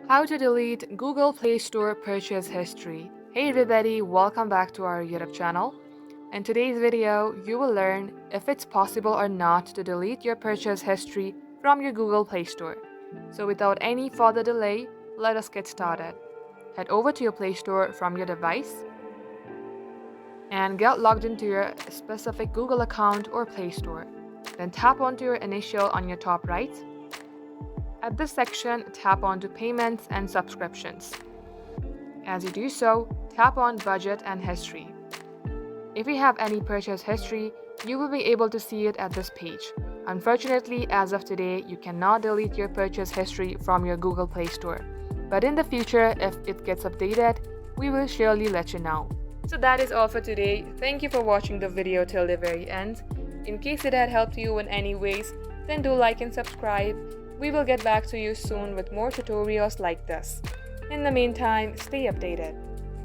How to delete Google Play Store purchase history. Hey everybody, welcome back to our YouTube channel. In today's video, you will learn if it's possible or not to delete your purchase history from your Google Play Store. So without any further delay, let us get started. Head over to your Play Store from your device and get logged into your specific Google account or Play Store. Then tap onto your initial on your top right. At this section, tap onto Payments and Subscriptions. As you do so, tap on Budget and History. If you have any purchase history, you will be able to see it at this page. Unfortunately, as of today, you cannot delete your purchase history from your Google Play Store. But in the future, if it gets updated, we will surely let you know. So that is all for today. Thank you for watching the video till the very end. In case it had helped you in any ways, then do like and subscribe. We will get back to you soon with more tutorials like this. In the meantime, stay updated.